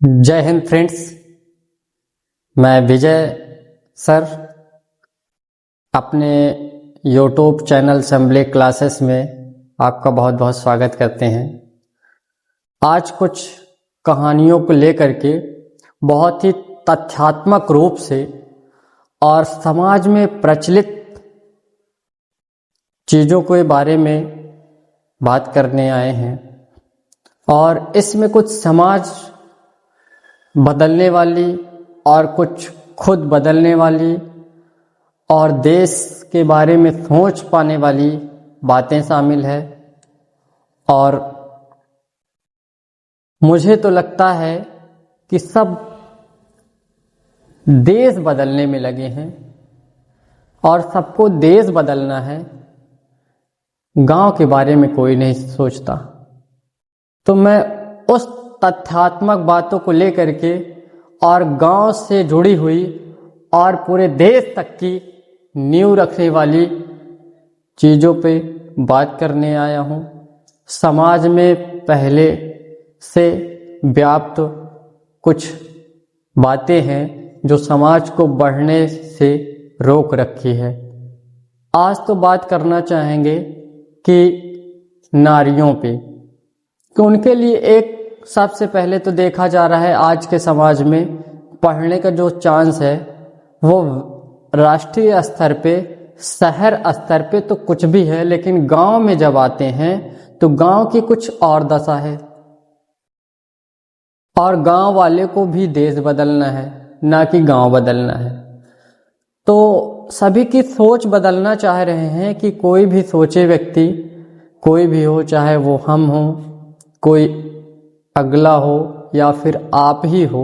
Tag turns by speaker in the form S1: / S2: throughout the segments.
S1: जय हिंद फ्रेंड्स। मैं विजय सर अपने यूट्यूब चैनल असेंबली क्लासेस में आपका बहुत बहुत स्वागत करते हैं। आज कुछ कहानियों को लेकर के बहुत ही तथ्यात्मक रूप से और समाज में प्रचलित चीज़ों के बारे में बात करने आए हैं और इसमें कुछ समाज बदलने वाली और कुछ खुद बदलने वाली और देश के बारे में सोच पाने वाली बातें शामिल है। और मुझे तो लगता है कि सब देश बदलने में लगे हैं और सबको देश बदलना है, गांव के बारे में कोई नहीं सोचता। तो मैं उस तथ्यात्मक बातों को लेकर के और गांव से जुड़ी हुई और पूरे देश तक की नींव रखने वाली चीज़ों पे बात करने आया हूँ। समाज में पहले से व्याप्त कुछ बातें हैं जो समाज को बढ़ने से रोक रखी है। आज तो बात करना चाहेंगे कि नारियों पे, कि उनके लिए एक सबसे पहले तो देखा जा रहा है आज के समाज में पढ़ने का जो चांस है वो राष्ट्रीय स्तर पे, शहर स्तर पे तो कुछ भी है, लेकिन गांव में जब आते हैं तो गांव की कुछ और दशा है। और गांव वाले को भी देश बदलना है, ना कि गांव बदलना है। तो सभी की सोच बदलना चाह रहे हैं कि कोई भी सोचे व्यक्ति, कोई भी हो, चाहे वो हम हो, कोई अगला हो या फिर आप ही हो,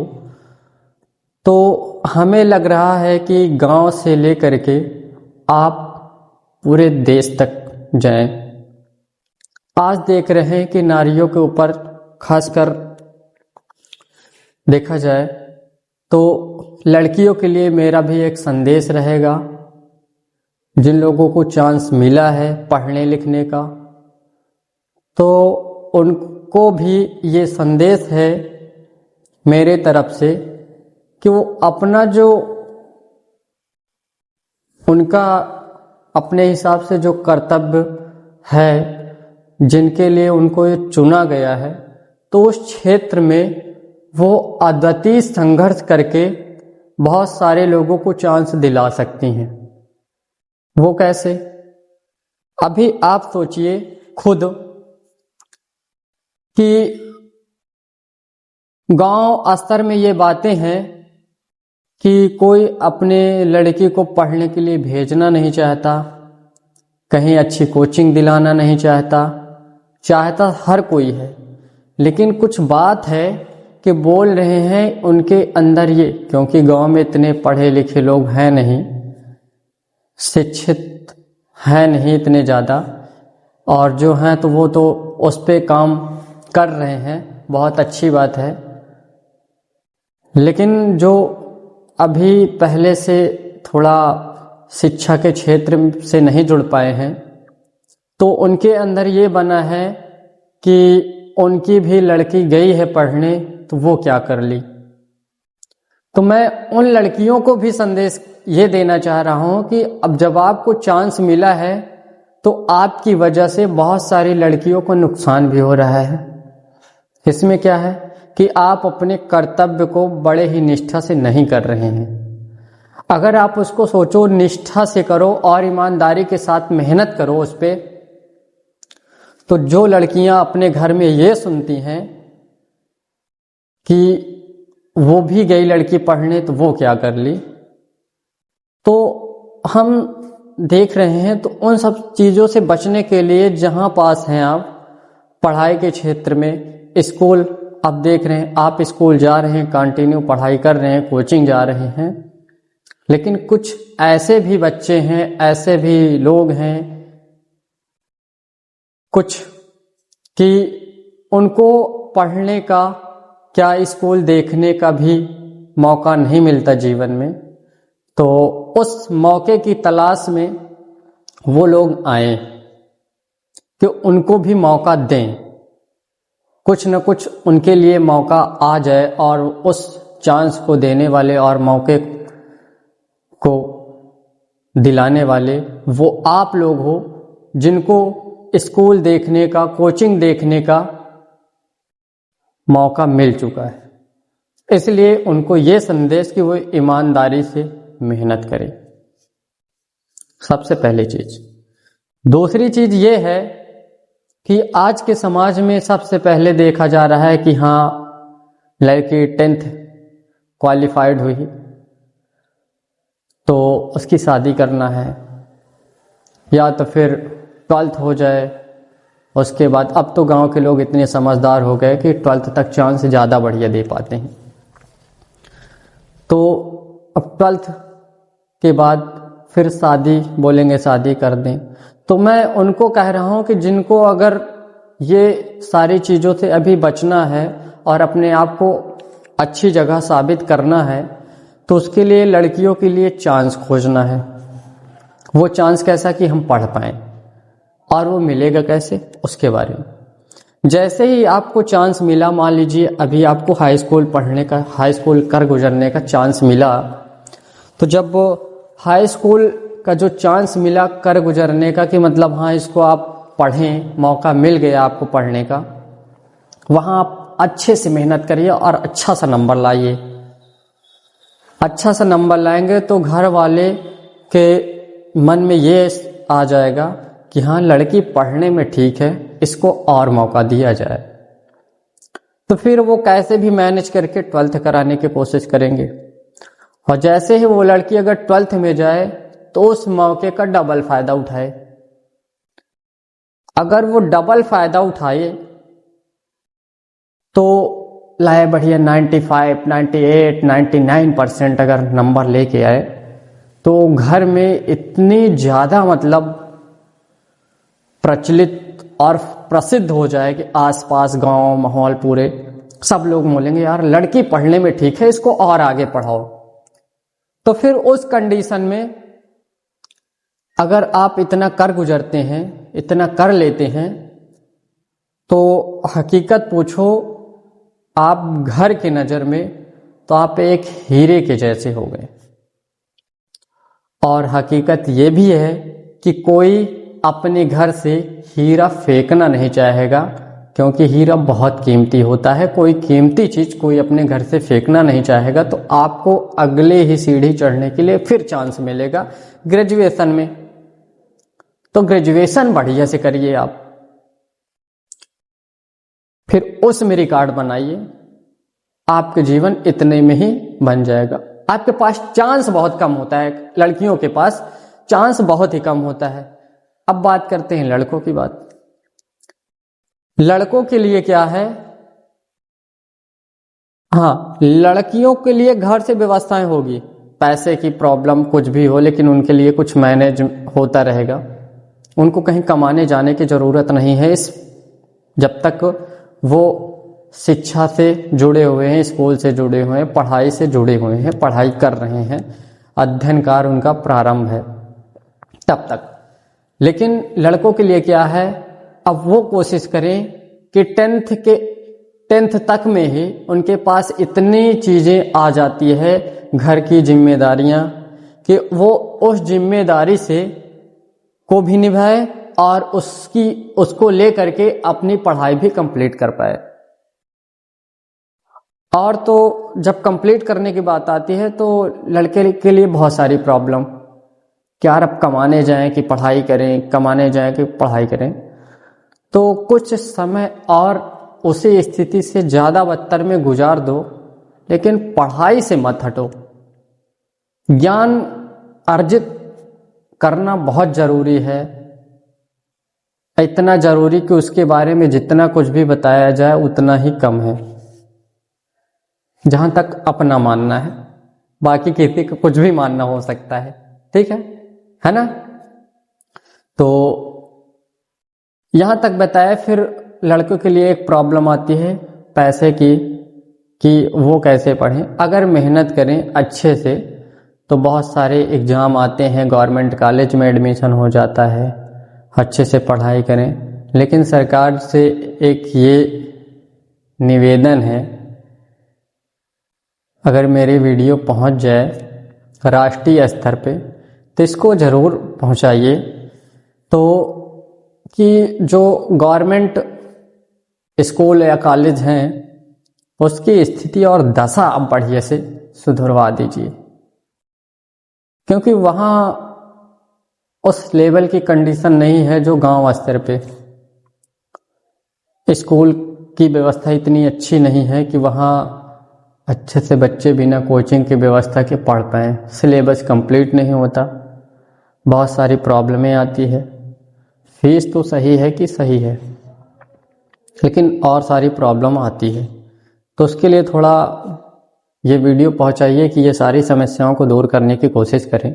S1: तो हमें लग रहा है कि गांव से लेकर के आप पूरे देश तक जाएं। आज देख रहे हैं कि नारियों के ऊपर खासकर देखा जाए तो लड़कियों के लिए मेरा भी एक संदेश रहेगा। जिन लोगों को चांस मिला है पढ़ने लिखने का, तो उनको भी ये संदेश है मेरे तरफ से कि वो अपना जो उनका अपने हिसाब से जो कर्तव्य है, जिनके लिए उनको ये चुना गया है, तो उस क्षेत्र में वो अद्वितीय संघर्ष करके बहुत सारे लोगों को चांस दिला सकती हैं। वो कैसे? अभी आप सोचिए खुद कि गांव स्तर में ये बातें हैं कि कोई अपने लड़की को पढ़ने के लिए भेजना नहीं चाहता, कहीं अच्छी कोचिंग दिलाना नहीं चाहता हर कोई है, लेकिन कुछ बात है कि बोल रहे हैं उनके अंदर ये, क्योंकि गांव में इतने पढ़े लिखे लोग हैं नहीं, शिक्षित हैं नहीं इतने ज़्यादा, और जो हैं तो वो तो उस पे काम कर रहे हैं, बहुत अच्छी बात है। लेकिन जो अभी पहले से थोड़ा शिक्षा के क्षेत्र से नहीं जुड़ पाए हैं, तो उनके अंदर ये बना है कि उनकी भी लड़की गई है पढ़ने तो वो क्या कर ली। तो मैं उन लड़कियों को भी संदेश ये देना चाह रहा हूँ कि अब जब आपको चांस मिला है तो आपकी वजह से बहुत सारी लड़कियों को नुकसान भी हो रहा है। इसमें क्या है कि आप अपने कर्तव्य को बड़े ही निष्ठा से नहीं कर रहे हैं। अगर आप उसको सोचो निष्ठा से करो और ईमानदारी के साथ मेहनत करो उस पे, तो जो लड़कियां अपने घर में ये सुनती हैं कि वो भी गई लड़की पढ़ने तो वो क्या कर ली, तो हम देख रहे हैं। तो उन सब चीज़ों से बचने के लिए जहां पास हैं आप पढ़ाई के क्षेत्र में, स्कूल अब देख रहे हैं, आप स्कूल जा रहे हैं, कंटिन्यू पढ़ाई कर रहे हैं, कोचिंग जा रहे हैं, लेकिन कुछ ऐसे भी बच्चे हैं, ऐसे भी लोग हैं कुछ कि उनको पढ़ने का, क्या स्कूल देखने का भी मौका नहीं मिलता जीवन में। तो उस मौके की तलाश में वो लोग आए कि उनको भी मौका दें, कुछ न कुछ उनके लिए मौका आ जाए और उस चांस को देने वाले और मौके को दिलाने वाले वो आप लोग हो, जिनको स्कूल देखने का, कोचिंग देखने का मौका मिल चुका है। इसलिए उनको ये संदेश कि वो ईमानदारी से मेहनत करें, सबसे पहली चीज। दूसरी चीज ये है कि आज के समाज में सबसे पहले देखा जा रहा है कि हाँ, लड़की 10th क्वालिफाइड हुई तो उसकी शादी करना है, या तो फिर 12th हो जाए उसके बाद। अब तो गांव के लोग इतने समझदार हो गए कि 12th तक चांस ज़्यादा बढ़िया दे पाते हैं। तो अब 12th के बाद फिर शादी बोलेंगे, शादी कर दें। तो मैं उनको कह रहा हूं कि जिनको अगर ये सारी चीज़ों से अभी बचना है और अपने आप को अच्छी जगह साबित करना है, तो उसके लिए लड़कियों के लिए चांस खोजना है। वो चांस कैसा कि हम पढ़ पाएं, और वो मिलेगा कैसे उसके बारे में। जैसे ही आपको चांस मिला, मान लीजिए अभी आपको हाई स्कूल पढ़ने का, हाई स्कूल कर गुजरने का चांस मिला, तो जब वो हाई स्कूल का जो चांस मिला कर गुजरने का, कि मतलब हाँ इसको आप पढ़ें, मौका मिल गया आपको पढ़ने का, वहाँ आप अच्छे से मेहनत करिए और अच्छा सा नंबर लाइए। अच्छा सा नंबर लाएंगे तो घर वाले के मन में ये आ जाएगा कि हाँ लड़की पढ़ने में ठीक है, इसको और मौका दिया जाए। तो फिर वो कैसे भी मैनेज करके 12th कराने की कोशिश करेंगे। और जैसे ही वो लड़की अगर 12th में जाए तो उस मौके का डबल फायदा उठाए। अगर वो डबल फायदा उठाए तो लाए बढ़िया 95, 98, 99% अगर नंबर लेके आए, तो घर में इतनी ज़्यादा मतलब प्रचलित और प्रसिद्ध हो जाए कि आसपास गांव माहौल पूरे सब लोग बोलेंगे यार लड़की पढ़ने में ठीक है, इसको और आगे पढ़ाओ। तो फिर उस कंडीशन में अगर आप इतना कर गुजरते हैं, इतना कर लेते हैं, तो हकीकत पूछो आप घर की नज़र में तो आप एक हीरे के जैसे हो गए। और हकीकत ये भी है कि कोई अपने घर से हीरा फेंकना नहीं चाहेगा, क्योंकि हीरा बहुत कीमती होता है। कोई कीमती चीज़ कोई अपने घर से फेंकना नहीं चाहेगा। तो आपको अगले ही सीढ़ी चढ़ने के लिए फिर चांस मिलेगा ग्रेजुएशन में। तो ग्रेजुएशन बढ़िया से करिए आप, फिर उसमें रिकॉर्ड बनाइए, आपके जीवन इतने में ही बन जाएगा। आपके पास चांस बहुत कम होता है, लड़कियों के पास चांस बहुत ही कम होता है। अब बात करते हैं लड़कों की बात। लड़कों के लिए क्या है, हाँ लड़कियों के लिए घर से व्यवस्थाएं होगी, पैसे की प्रॉब्लम कुछ भी हो लेकिन उनके लिए कुछ मैनेज होता रहेगा। उनको कहीं कमाने जाने की जरूरत नहीं है इस जब तक वो शिक्षा से जुड़े हुए हैं, स्कूल से जुड़े हुए हैं, पढ़ाई से जुड़े हुए हैं, पढ़ाई कर रहे हैं, अध्ययन कार्य उनका प्रारंभ है तब तक। लेकिन लड़कों के लिए क्या है, अब वो कोशिश करें कि 10th तक में ही उनके पास इतनी चीज़ें आ जाती है, घर की जिम्मेदारियां, कि वो उस जिम्मेदारी से को भी निभाए और उसको लेकर के अपनी पढ़ाई भी कंप्लीट कर पाए। और तो जब कंप्लीट करने की बात आती है तो लड़के के लिए बहुत सारी प्रॉब्लम, क्या अब कमाने जाएं कि पढ़ाई करें, कमाने जाएं कि पढ़ाई करें। तो कुछ समय और उसी स्थिति से ज़्यादा बदतर में गुजार दो, लेकिन पढ़ाई से मत हटो। ज्ञान अर्जित करना बहुत ज़रूरी है, इतना ज़रूरी कि उसके बारे में जितना कुछ भी बताया जाए उतना ही कम है, जहाँ तक अपना मानना है। बाकी किसी का कुछ भी मानना हो सकता है, ठीक है ना। तो यहाँ तक बताया। फिर लड़कों के लिए एक प्रॉब्लम आती है पैसे की, कि वो कैसे पढ़ें। अगर मेहनत करें अच्छे से तो बहुत सारे एग्ज़ाम आते हैं, गवर्नमेंट कॉलेज में एडमिशन हो जाता है, अच्छे से पढ़ाई करें। लेकिन सरकार से एक ये निवेदन है, अगर मेरी वीडियो पहुंच जाए राष्ट्रीय स्तर पे तो इसको ज़रूर पहुंचाइए, तो कि जो गवर्नमेंट स्कूल या कॉलेज हैं उसकी स्थिति और दशा अब बढ़िया से सुधरवा दीजिए, क्योंकि वहाँ उस लेवल की कंडीशन नहीं है जो गांव स्तर पे। स्कूल की व्यवस्था इतनी अच्छी नहीं है कि वहाँ अच्छे से बच्चे बिना कोचिंग की व्यवस्था के पढ़ पाएँ। सिलेबस कंप्लीट नहीं होता, बहुत सारी प्रॉब्लमें आती है। फीस तो सही है कि सही है, लेकिन और सारी प्रॉब्लम आती है। तो उसके लिए थोड़ा ये वीडियो पहुंचाइए कि ये सारी समस्याओं को दूर करने की कोशिश करें,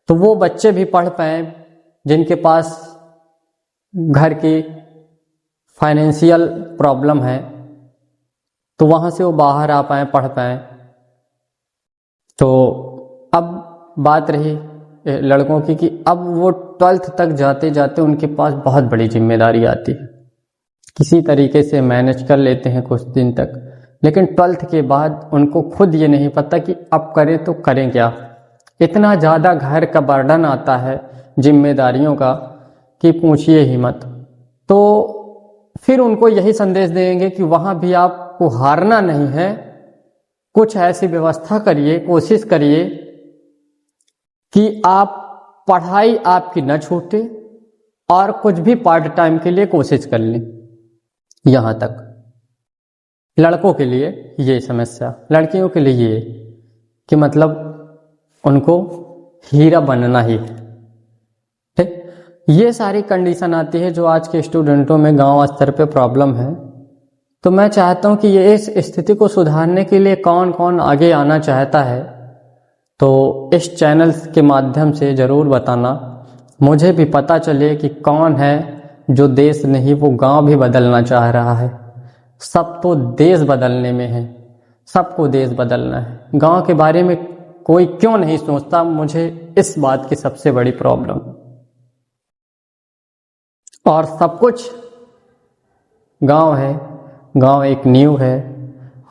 S1: तो वो बच्चे भी पढ़ पाएँ जिनके पास घर की फाइनेंशियल प्रॉब्लम है, तो वहाँ से वो बाहर आ पाएँ, पढ़ पाएँ। तो अब बात रही लड़कों की कि अब वो 12th तक जाते जाते उनके पास बहुत बड़ी जिम्मेदारी आती है। किसी तरीके से मैनेज कर लेते हैं कुछ दिन तक, लेकिन 12th के बाद उनको खुद ये नहीं पता कि अब करें तो करें क्या। इतना ज़्यादा घर का बर्डन आता है जिम्मेदारियों का कि पूछिए ही मत। तो फिर उनको यही संदेश देंगे कि वहाँ भी आपको हारना नहीं है, कुछ ऐसी व्यवस्था करिए, कोशिश करिए कि आप पढ़ाई आपकी न छूटे और कुछ भी पार्ट टाइम के लिए कोशिश कर लें। यहाँ तक लड़कों के लिए ये समस्या, लड़कियों के लिए ये कि मतलब उनको हीरा बनना ही है। ठीक, ये सारी कंडीशन आती है जो आज के स्टूडेंटों में गांव स्तर पे प्रॉब्लम है। तो मैं चाहता हूं कि ये इस स्थिति को सुधारने के लिए कौन कौन आगे आना चाहता है, तो इस चैनल के माध्यम से ज़रूर बताना, मुझे भी पता चले कि कौन है जो देश नहीं वो गांव भी बदलना चाह रहा है। सब तो देश बदलने में है, सबको देश बदलना है। गांव के बारे में कोई क्यों नहीं सोचता, मुझे इस बात की सबसे बड़ी प्रॉब्लम। और सब कुछ गांव है, गांव एक नींव है,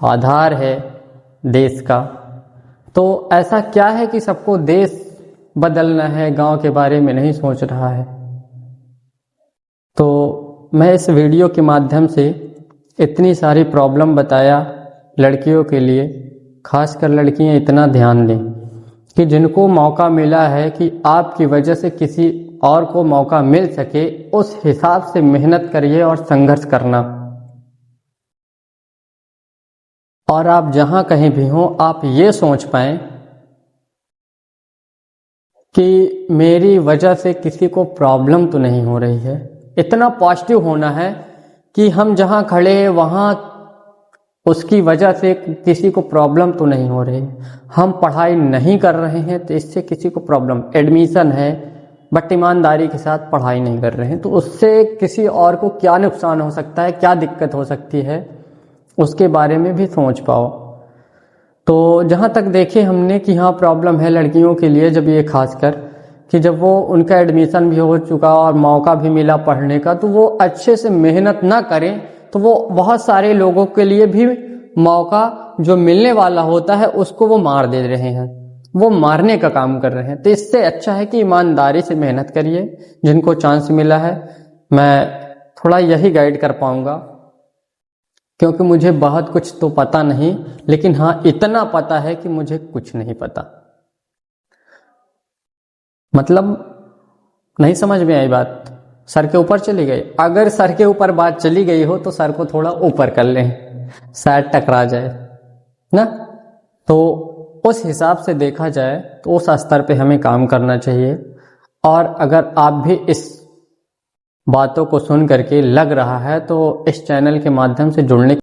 S1: आधार है देश का। तो ऐसा क्या है कि सबको देश बदलना है, गांव के बारे में नहीं सोच रहा है। तो मैं इस वीडियो के माध्यम से इतनी सारी प्रॉब्लम बताया लड़कियों के लिए, खासकर लड़कियां इतना ध्यान दें कि जिनको मौका मिला है कि आपकी वजह से किसी और को मौका मिल सके, उस हिसाब से मेहनत करिए और संघर्ष करना। और आप जहां कहीं भी हों, आप ये सोच पाएं कि मेरी वजह से किसी को प्रॉब्लम तो नहीं हो रही है। इतना पॉजिटिव होना है कि हम जहां खड़े हैं वहां उसकी वजह से किसी को प्रॉब्लम तो नहीं हो रही। हम पढ़ाई नहीं कर रहे हैं तो इससे किसी को प्रॉब्लम, एडमिशन है बट ईमानदारी के साथ पढ़ाई नहीं कर रहे हैं तो उससे किसी और को क्या नुकसान हो सकता है, क्या दिक्कत हो सकती है, उसके बारे में भी सोच पाओ। तो जहाँ तक देखे हमने कि हाँ प्रॉब्लम है लड़कियों के लिए, जब ये खासकर कि जब वो उनका एडमिशन भी हो चुका और मौका भी मिला पढ़ने का, तो वो अच्छे से मेहनत ना करें तो वो बहुत सारे लोगों के लिए भी मौका जो मिलने वाला होता है उसको वो मार दे रहे हैं, वो मारने का काम कर रहे हैं। तो इससे अच्छा है कि ईमानदारी से मेहनत करिए। जिनको चांस मिला है मैं थोड़ा यही गाइड कर पाऊंगा, क्योंकि मुझे बहुत कुछ तो पता नहीं, लेकिन हाँ इतना पता है कि मुझे कुछ नहीं पता। मतलब नहीं समझ में आई बात, सर के ऊपर चली गई। अगर सर के ऊपर बात चली गई हो तो सर को थोड़ा ऊपर कर लें, शायद टकरा जाए ना। तो उस हिसाब से देखा जाए तो उस स्तर पे हमें काम करना चाहिए। और अगर आप भी इस बातों को सुन करके लग रहा है तो इस चैनल के माध्यम से जुड़ने